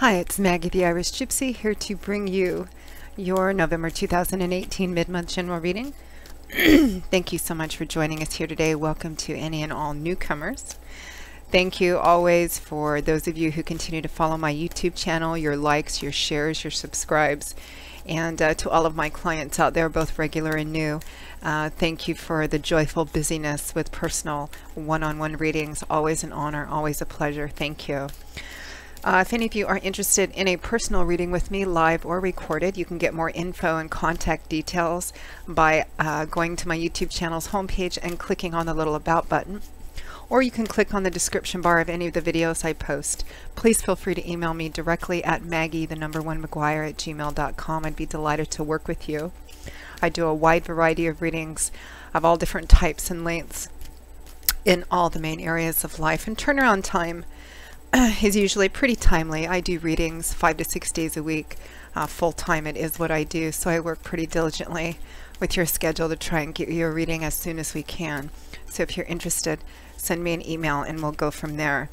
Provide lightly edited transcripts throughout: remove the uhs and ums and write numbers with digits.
Hi, it's Maggie the Irish Gypsy here to bring you your November 2018 mid-month general reading. Thank you so much for joining us here today. Welcome to any and all newcomers. Thank you always for those of you who continue to follow my YouTube channel, your likes, your shares, your subscribes, and to all of my clients out there, both regular and new. Thank you for the joyful busyness with personal one-on-one readings. Always an honor, always a pleasure. Thank you. If any of you are interested in a personal reading with me, live or recorded, you can get more info and contact details by going to my YouTube channel's homepage and clicking on the little About button. Or you can click on the description bar of any of the videos I post. Please feel free to email me directly at maggie1mcguire@gmail.com. I'd be delighted to work with you. I do a wide variety of readings of all different types and lengths in all the main areas of life, and turnaround time is usually pretty timely. I do readings 5 to 6 days a week. Full time it is what I do, so I work pretty diligently with your schedule to try and get you a reading as soon as we can. So if you're interested, send me an email and we'll go from there.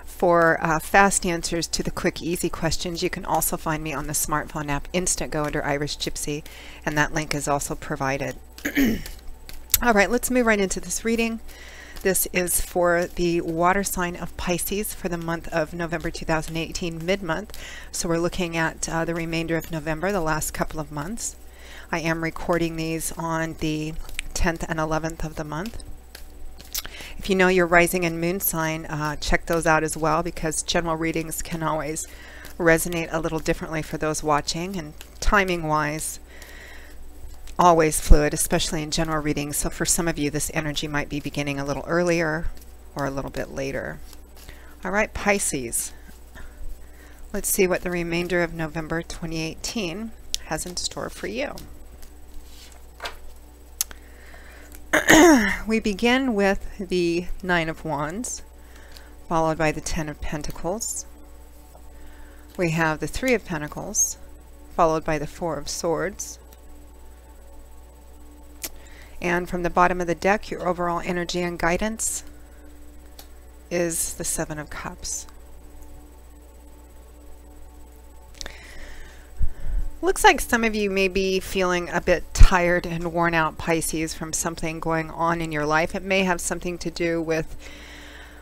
For fast answers to the quick, easy questions, you can also find me on the smartphone app Instantgo under Irish Gypsy, and that link is also provided. All right, let's move right into this reading. This is for the water sign of Pisces for the month of November 2018, mid-month. So we're looking at the remainder of November, the last couple of months. I am recording these on the 10th and 11th of the month. If you know your rising and moon sign, check those out as well, because general readings can always resonate a little differently for those watching, and timing-wise, always fluid, especially in general readings. So for some of you, this energy might be beginning a little earlier or a little bit later. All right, Pisces. Let's see what the remainder of November 2018 has in store for you. We begin with the Nine of Wands, followed by the Ten of Pentacles. We have the Three of Pentacles, followed by the Four of Swords. And from the bottom of the deck, your overall energy and guidance is the Seven of Cups. Looks like some of you may be feeling a bit tired and worn out, Pisces, from something going on in your life. It may have something to do with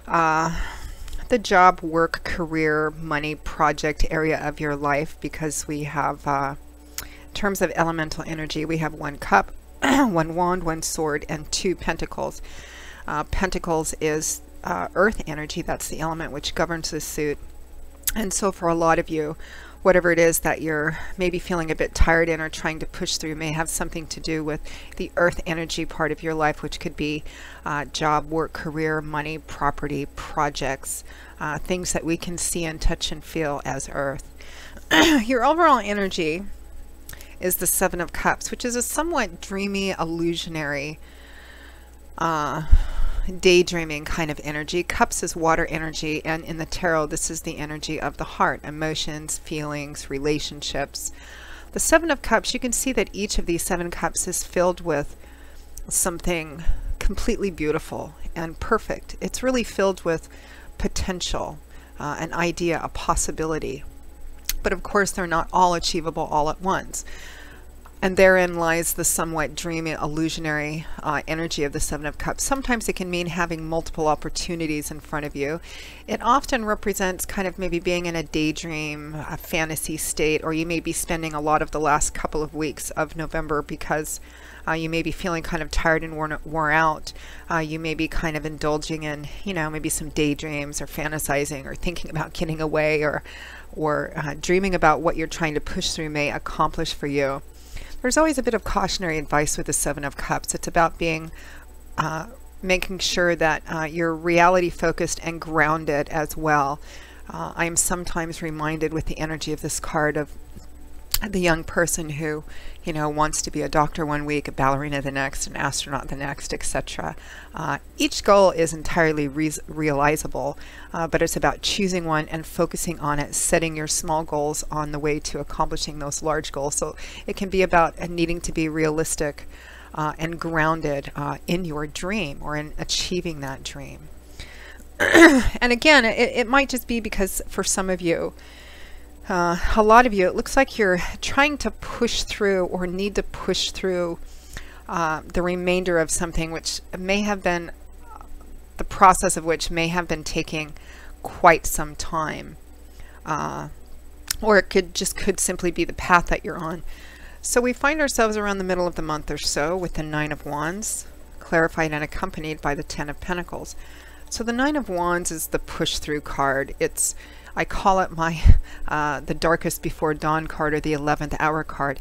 the job, work, career, money, project area of your life, because we have, in terms of elemental energy, we have one cup, one wand, one sword, and two pentacles. Pentacles is earth energy. That's the element which governs the suit. And so for a lot of you, whatever it is that you're maybe feeling a bit tired in or trying to push through may have something to do with the earth energy part of your life, which could be job, work, career, money, property, projects, things that we can see and touch and feel as earth. Your overall energy is the Seven of Cups, which is a somewhat dreamy, illusionary, daydreaming kind of energy. Cups is water energy, and in the tarot, this is the energy of the heart, emotions, feelings, relationships. The Seven of Cups, you can see that each of these seven cups is filled with something completely beautiful and perfect. It's really filled with potential, an idea, a possibility. But of course, they're not all achievable all at once. And therein lies the somewhat dreamy, illusionary energy of the Seven of Cups. Sometimes it can mean having multiple opportunities in front of you. It often represents kind of maybe being in a daydream, a fantasy state, or you may be spending a lot of the last couple of weeks of November because you may be feeling kind of tired and worn out. You may be kind of indulging in, you know, maybe some daydreams or fantasizing or thinking about getting away, or dreaming about what you're trying to push through may accomplish for you. There's always a bit of cautionary advice with the Seven of Cups. It's about being, making sure that you're reality focused and grounded as well. I am sometimes reminded with the energy of this card of the young person who, you know, wants to be a doctor one week, a ballerina the next, an astronaut the next, etc. Each goal is entirely realizable, but it's about choosing one and focusing on it, setting your small goals on the way to accomplishing those large goals. So it can be about needing to be realistic and grounded in your dream or in achieving that dream. And again, it might just be because for some of you, a lot of you, it looks like you're trying to push through or need to push through the remainder of something which may have been, the process of which may have been taking quite some time. Or it could simply be the path that you're on. So we find ourselves around the middle of the month or so with the Nine of Wands, clarified and accompanied by the Ten of Pentacles. So the Nine of Wands is the push through card. I call it my the darkest before dawn card, or the 11th hour card.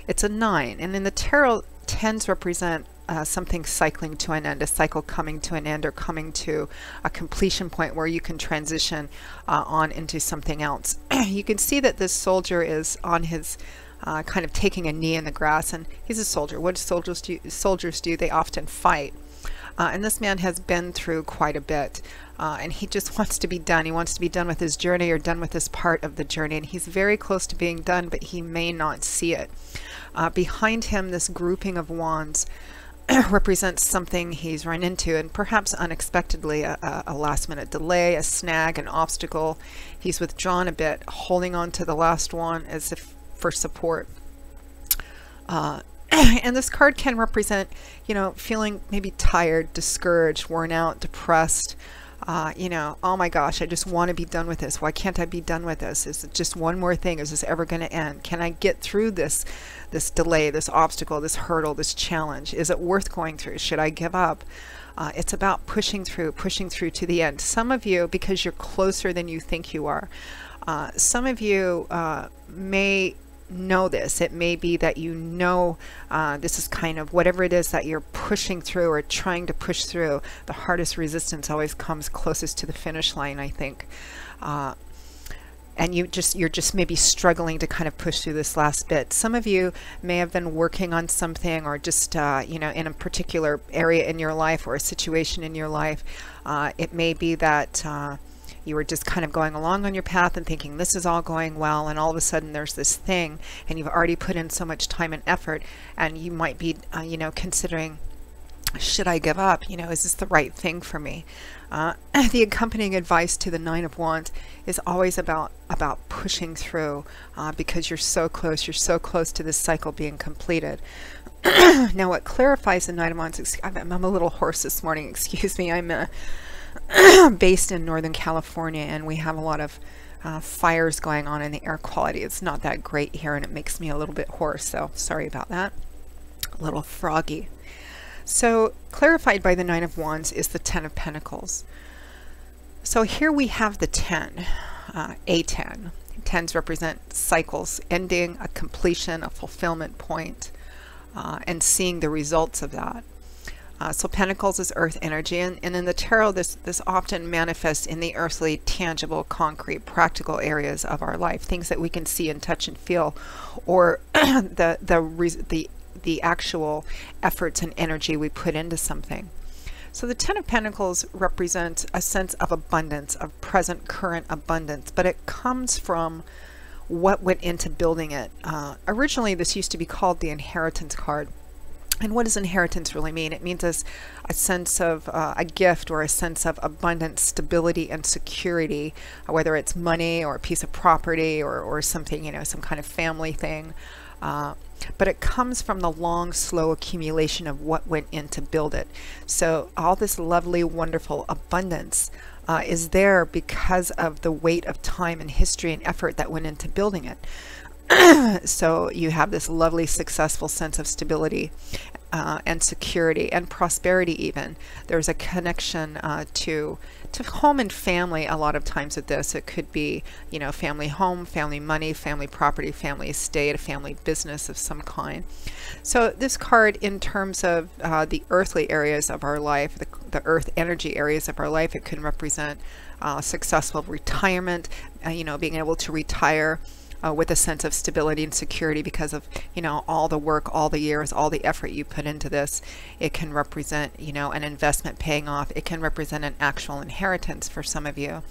It's a 9, and in the tarot, 10s represent something cycling to an end, a cycle coming to an end or coming to a completion point where you can transition on into something else. You can see that this soldier is on his kind of taking a knee in the grass, and he's a soldier. What do soldiers do? They often fight. And this man has been through quite a bit, and he just wants to be done. He wants to be done with his journey, or done with this part of the journey, and he's very close to being done, but he may not see it. Behind him, this grouping of wands represents something he's run into, and perhaps unexpectedly, a last-minute delay, a snag, an obstacle. He's withdrawn a bit, holding on to the last one as if for support. And this card can represent, feeling maybe tired, discouraged, worn out, depressed. Oh my gosh, I just want to be done with this. Why can't I be done with this? Is it just one more thing? Is this ever going to end? Can I get through this delay, this obstacle, this hurdle, this challenge? Is it worth going through? Should I give up? It's about pushing through to the end. Some of you, because you're closer than you think you are, some of you may know this. It may be that this is kind of whatever it is that you're pushing through or trying to push through. The hardest resistance always comes closest to the finish line, I think. And you're just maybe struggling to kind of push through this last bit. Some of you may have been working on something, or just in a particular area in your life or a situation in your life. It may be that you were just kind of going along on your path and thinking this is all going well, and all of a sudden there's this thing, and you've already put in so much time and effort, and you might be considering, should I give up? Is this the right thing for me? The accompanying advice to the Nine of Wands is always about pushing through, because you're so close to this cycle being completed. Now, what clarifies the Nine of Wands, I'm a little hoarse this morning, excuse me. I'm based in Northern California, and we have a lot of fires going on, and the air quality is not that great here, and it makes me a little bit hoarse, so sorry about that. A little froggy. So clarified by the Nine of Wands is the Ten of Pentacles. So here we have the 10, a 10. 10s represent cycles, ending, a completion, a fulfillment point, and seeing the results of that. So Pentacles is earth energy, and in the tarot, this often manifests in the earthly, tangible, concrete, practical areas of our life, things that we can see and touch and feel, or the actual efforts and energy we put into something. So the Ten of Pentacles represents a sense of abundance, of present, current abundance, but it comes from what went into building it. Originally, this used to be called the inheritance card. And what does inheritance really mean? It means a sense of a gift, or a sense of abundance, stability, and security, whether it's money or a piece of property, or something, some kind of family thing. But it comes from the long, slow accumulation of what went in to build it. So all this lovely, wonderful abundance is there because of the weight of time and history and effort that went into building it. So you have this lovely, successful sense of stability and security and prosperity even. There's a connection to home and family a lot of times with this. It could be, family home, family money, family property, family estate, a family business of some kind. So this card, in terms of the earthly areas of our life, the earth energy areas of our life, it can represent successful retirement, being able to retire with a sense of stability and security because of, all the work, all the years, all the effort you put into this. It can represent, an investment paying off. It can represent an actual inheritance for some of you.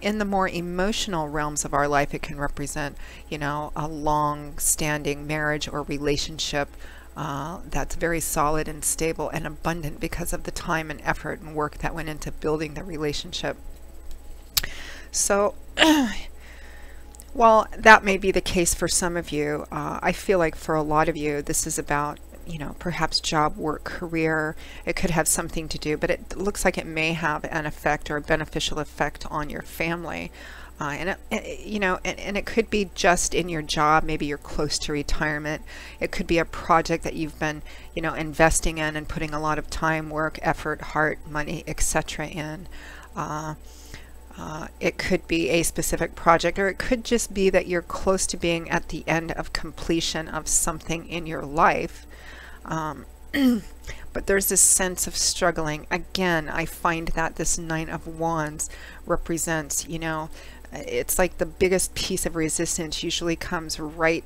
In the more emotional realms of our life, it can represent, a long-standing marriage or relationship that's very solid and stable and abundant because of the time and effort and work that went into building the relationship. So while that may be the case for some of you, I feel like for a lot of you, this is about, perhaps job, work, career. It could have something to do, but it looks like it may have an effect or a beneficial effect on your family. And it could be just in your job. Maybe you're close to retirement. It could be a project that you've been, investing in and putting a lot of time, work, effort, heart, money, etc. in. It could be a specific project, or it could just be that you're close to being at the end of completion of something in your life. But there's this sense of struggling. Again, I find that this Nine of Wands represents, it's like the biggest piece of resistance usually comes right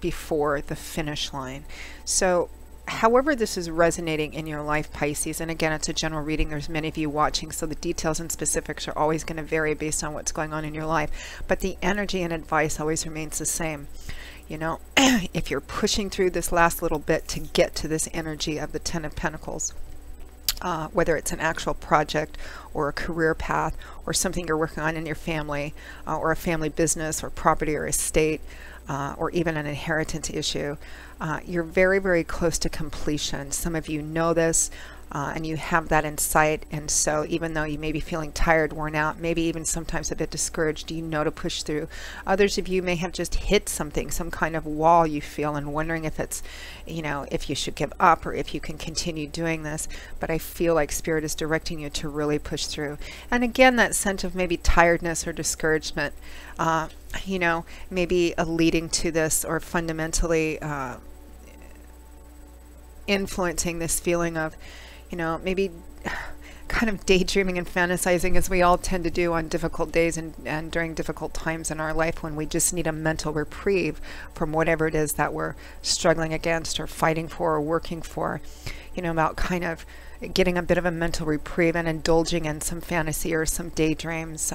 before the finish line. So however this is resonating in your life, Pisces, and again, it's a general reading, there's many of you watching, so the details and specifics are always going to vary based on what's going on in your life, but the energy and advice always remains the same. If you're pushing through this last little bit to get to this energy of the Ten of Pentacles, whether it's an actual project or a career path or something you're working on in your family, or a family business or property or estate, or even an inheritance issue, you're very, very close to completion. Some of you know this, and you have that in sight, and so even though you may be feeling tired, worn out, maybe even sometimes a bit discouraged, you know to push through. Others of you may have just hit something, some kind of wall you feel, and wondering if it's, if you should give up or if you can continue doing this. But I feel like Spirit is directing you to really push through. And again, that sense of maybe tiredness or discouragement, maybe leading to this, or fundamentally influencing this feeling of, maybe kind of daydreaming and fantasizing, as we all tend to do on difficult days and during difficult times in our life, when we just need a mental reprieve from whatever it is that we're struggling against or fighting for or working for, about kind of getting a bit of a mental reprieve and indulging in some fantasy or some daydreams,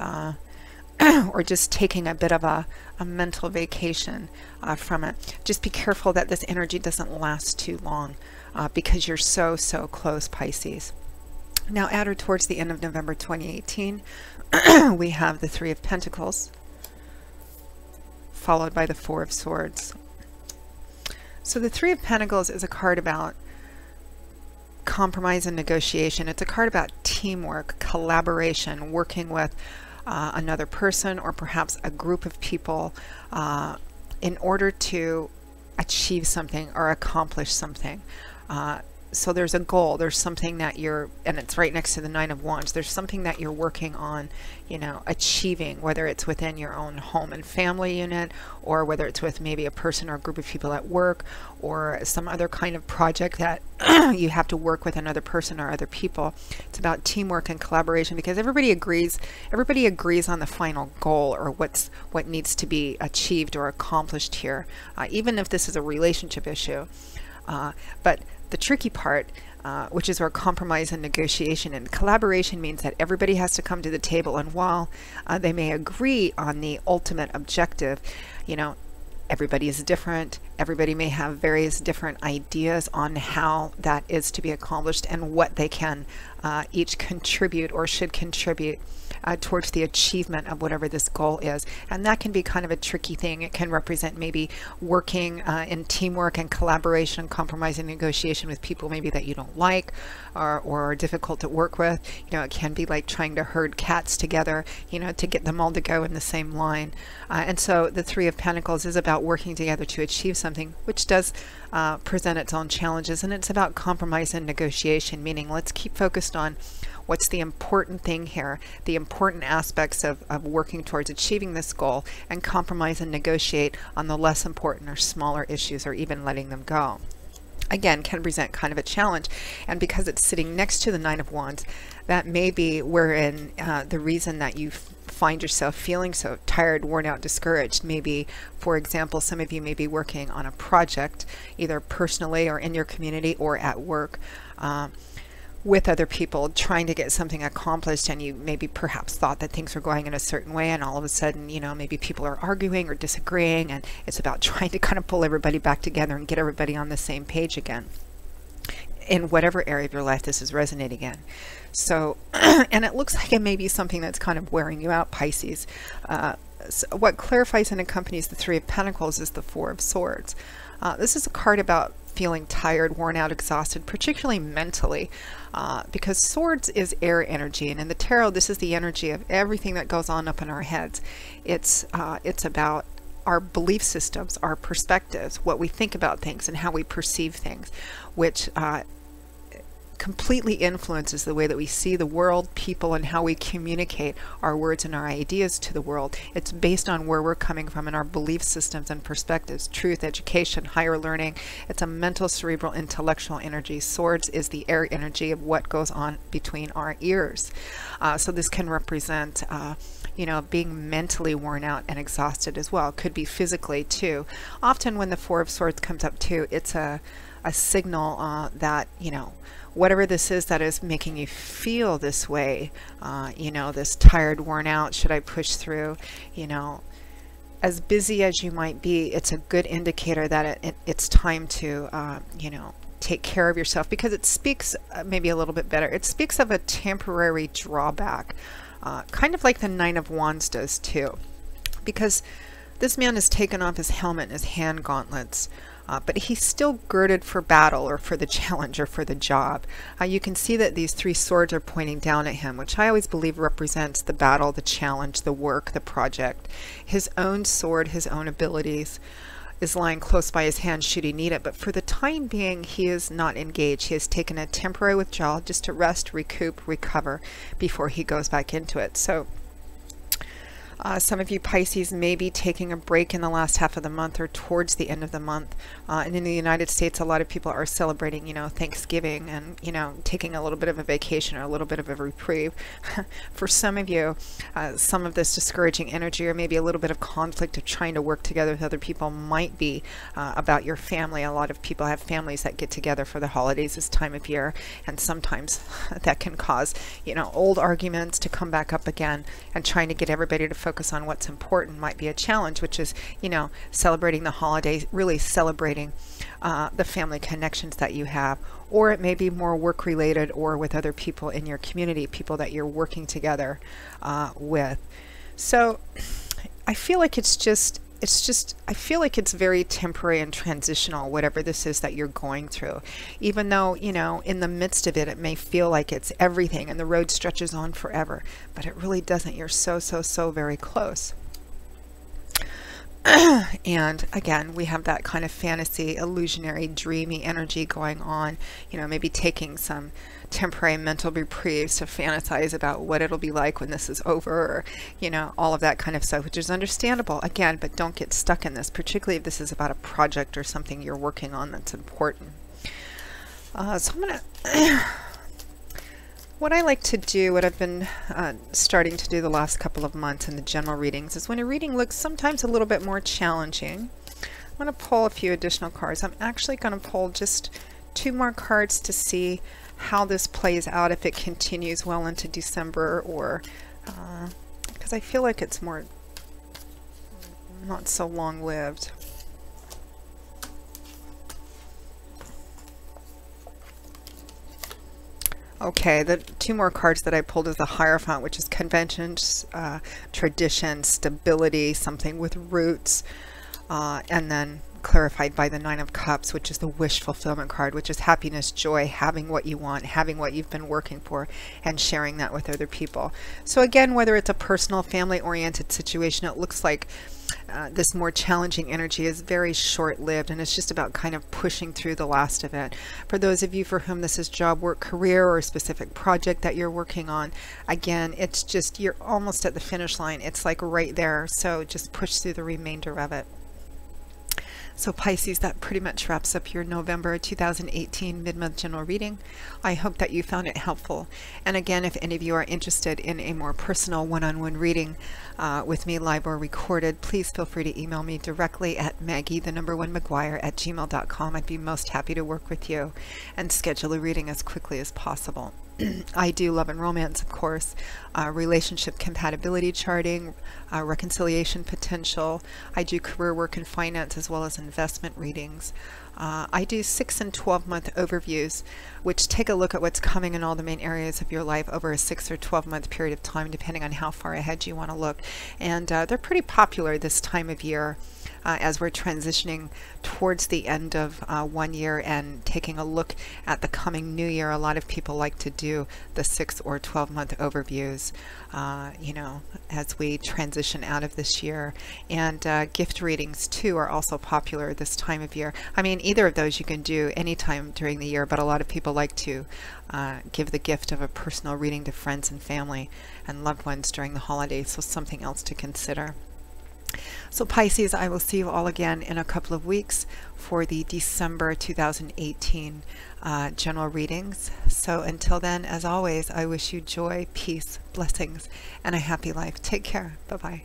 or just taking a bit of a mental vacation from it. Just be careful that this energy doesn't last too long, because you're so close, Pisces. Now, at or towards the end of November 2018, we have the Three of Pentacles, followed by the Four of Swords. So the Three of Pentacles is a card about compromise and negotiation. It's a card about teamwork, collaboration, working with another person or perhaps a group of people in order to achieve something or accomplish something. So there's a goal, there's something that you're, and it's right next to the Nine of Wands, there's something that you're working on, achieving, whether it's within your own home and family unit, or whether it's with maybe a person or a group of people at work, or some other kind of project that you have to work with another person or other people. It's about teamwork and collaboration, because everybody agrees on the final goal, or what needs to be achieved or accomplished here, even if this is a relationship issue. But the tricky part, which is where compromise and negotiation and collaboration means that everybody has to come to the table, and while they may agree on the ultimate objective, everybody is different. Everybody may have various different ideas on how that is to be accomplished and what they can each contribute or should contribute towards the achievement of whatever this goal is. And that can be kind of a tricky thing. It can represent maybe working in teamwork and collaboration and compromise and negotiation with people maybe that you don't like, or are difficult to work with. It can be like trying to herd cats together, to get them all to go in the same line. And so the Three of Pentacles is about working together to achieve something, which does present its own challenges. And it's about compromise and negotiation, meaning let's keep focused on what's the important thing here, the important aspects of working towards achieving this goal, and compromise and negotiate on the less important or smaller issues, or even letting them go. Again, can present kind of a challenge, and because it's sitting next to the Nine of Wands, that may be wherein the reason that you find yourself feeling so tired, worn out, discouraged. Maybe, for example, some of you may be working on a project, either personally or in your community or at work, with other people trying to get something accomplished, and you maybe perhaps thought that things were going in a certain way, and all of a sudden, you know, maybe people are arguing or disagreeing, and it's about trying to kind of pull everybody back together and get everybody on the same page again. In whatever area of your life this is resonating in. So, and it looks like it may be something that's kind of wearing you out, Pisces. So what clarifies and accompanies the Three of Pentacles is the Four of Swords. This is a card about feeling tired, worn out, exhausted, particularly mentally, because swords is air energy, and in the tarot this is the energy of everything that goes on up in our heads. It's about our belief systems, our perspectives, what we think about things and how we perceive things, which completely influences the way that we see the world, people, and how we communicate our words and our ideas to the world. It's based on where we're coming from and our belief systems and perspectives, truth, education, higher learning. It's a mental, cerebral, intellectual energy. Swords is the air energy of what goes on between our ears. So this can represent you know, being mentally worn out and exhausted as well. Could be physically too. Often when the Four of Swords comes up too, it's a signal that, you know, whatever this is that is making you feel this way, you know, this tired, worn out, should I push through, you know, as busy as you might be, it's a good indicator that it's time to, you know, take care of yourself, because it speaks maybe a little bit better. It speaks of a temporary drawback, kind of like the Nine of Wands does too, because this man has taken off his helmet and his hand gauntlets, but he's still girded for battle, or for the challenge, or for the job. You can see that these three swords are pointing down at him, which I always believe represents the battle, the challenge, the work, the project. His own sword, his own abilities, is lying close by his hand should he need it, but for the time being he is not engaged. He has taken a temporary withdrawal just to rest, recoup, recover before he goes back into it. So some of you Pisces may be taking a break in the last half of the month or towards the end of the month. And in the United States, a lot of people are celebrating, you know, Thanksgiving, and, you know, taking a little bit of a vacation or a little bit of a reprieve. For some of you, some of this discouraging energy, or maybe a little bit of conflict of trying to work together with other people, might be about your family. A lot of people have families that get together for the holidays this time of year, and sometimes that can cause, you know, old arguments to come back up again, and trying to get everybody to focus on what's important might be a challenge, which is, you know, celebrating the holidays, really celebrating the family connections that you have. Or it may be more work related, or with other people in your community, people that you're working together with. So I feel like I feel like it's very temporary and transitional, whatever this is that you're going through. Even though, you know, in the midst of it, it may feel like it's everything and the road stretches on forever, but it really doesn't. You're so very close. And again, we have that kind of fantasy, illusionary, dreamy energy going on, you know, maybe taking some temporary mental reprieves to fantasize about what it'll be like when this is over, or, you know, all of that kind of stuff, which is understandable, again, but don't get stuck in this, particularly if this is about a project or something you're working on that's important. So I'm gonna what I like to do, what I've been starting to do the last couple of months in the general readings, is when a reading looks sometimes a little bit more challenging, I'm going to pull a few additional cards. I'm actually going to pull just 2 more cards to see how this plays out, if it continues well into December, or because I feel like it's more not so long-lived. Okay, the 2 more cards that I pulled is the Hierophant, which is conventions, tradition, stability, something with roots, and then clarified by the Nine of Cups, which is the wish fulfillment card, which is happiness, joy, having what you want, having what you've been working for, and sharing that with other people. So again, whether it's a personal, family-oriented situation, it looks like this more challenging energy is very short-lived, and it's just about kind of pushing through the last of it. For those of you for whom this is job, work, career, or a specific project that you're working on, again, it's just, you're almost at the finish line. It's like right there, so just push through the remainder of it. So Pisces, that pretty much wraps up your November 2018 mid-month general reading. I hope that you found it helpful. And again, if any of you are interested in a more personal one-on-one reading with me, live or recorded, please feel free to email me directly at Maggie_McGuire@gmail.com. I'd be most happy to work with you and schedule a reading as quickly as possible. I do love and romance, of course, relationship compatibility charting, reconciliation potential. I do career work and finance as well as investment readings. I do 6 and 12-month overviews, which take a look at what's coming in all the main areas of your life over a 6 or 12-month period of time, depending on how far ahead you want to look. And they're pretty popular this time of year. As we're transitioning towards the end of one year and taking a look at the coming new year, a lot of people like to do the 6 or 12-month overviews, you know, as we transition out of this year. And gift readings too are also popular this time of year. I mean, either of those you can do anytime during the year, but a lot of people like to give the gift of a personal reading to friends and family and loved ones during the holidays, so something else to consider. So Pisces, I will see you all again in a couple of weeks for the December 2018 general readings. So until then, as always, I wish you joy, peace, blessings, and a happy life. Take care. Bye-bye.